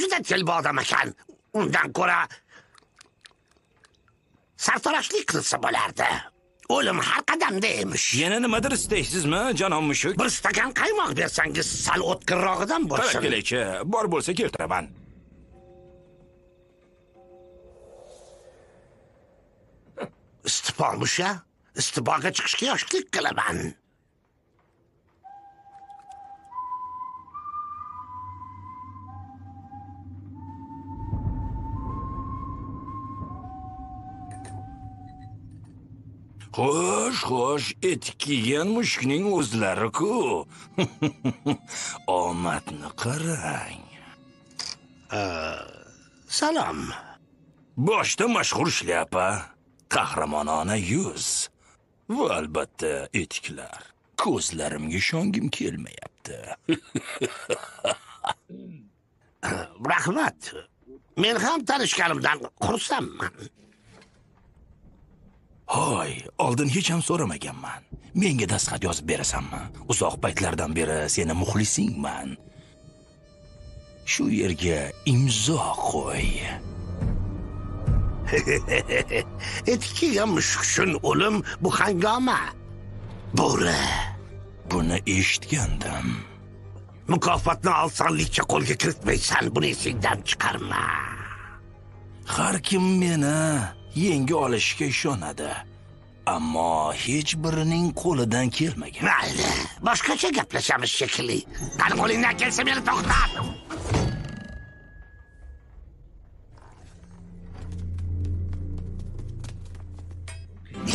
juda telba odam ekan. Undan ko'ra sartaroshlik qilsa bo'lardi. O'lim har qadamda emish. Yana nimadir istaysizmi, janob mushuk? Bir stakan qaymoq bersangiz, sal o'tkirrog'idan bo'lsin. Qarab kelaychi, bor bo'lsa keltiraman. Istifomusha? Istifoga chiqishga yoshlik qilaman. Xo'sh, etik kiygan mushukning o'zlari-ku. Omadni qarang. Salom. Boshda mashhur shlyapa, qahramonona yuz va albatta etiklar. Ko'zlarimga ishongim kelmayapti. Rahmat. Men ham tanishganimdan xursandman. Hoy, oldin hech ham so'ramaganman. Menga dastxat yozib berasanmi? Uzoq paytlardan beri seni muxlisingman. Shu yerga imzo qo'y. Etikkiga mushuk uchun o'lim bu hangoma. Bo'ri. Buni eshitgandim. Mukofotni olsonlikcha qo'lga kiritmaysan, buni esingdan chiqarma. Har kim meni yenga olishga ishonadi. Ammo hech birining qo'lidan kelmagan. Mayli, boshqacha gaplashamiz shekilli. Qani qo'lingdan kelsa meni to'xtat.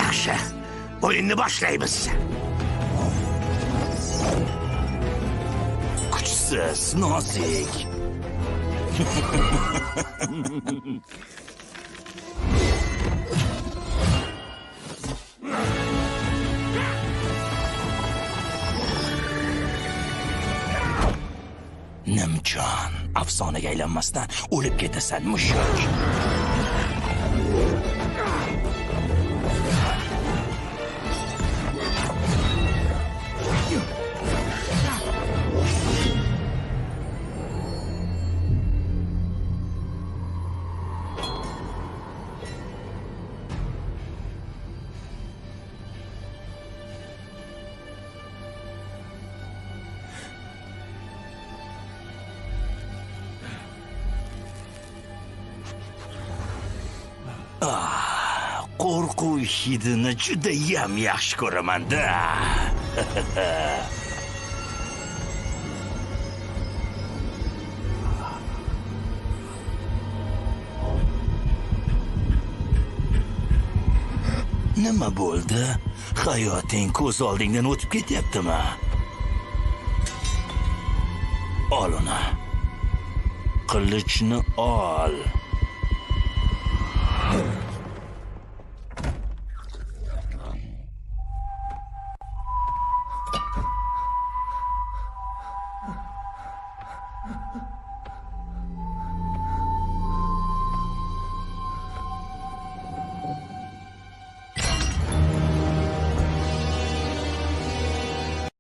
Yaxshi, o'yinni boshlaymiz. Kuchsiz, nozik. Nimjon, afsonaga aylanmasdan o'lib ketasan mushuk. Qo'rquv hidini juda yaxshi ko'raman-da. Nima bo'ldi? Hayoting ko'z oldingdan o'tib ketyaptimi? Ol uni. Qilichni ol.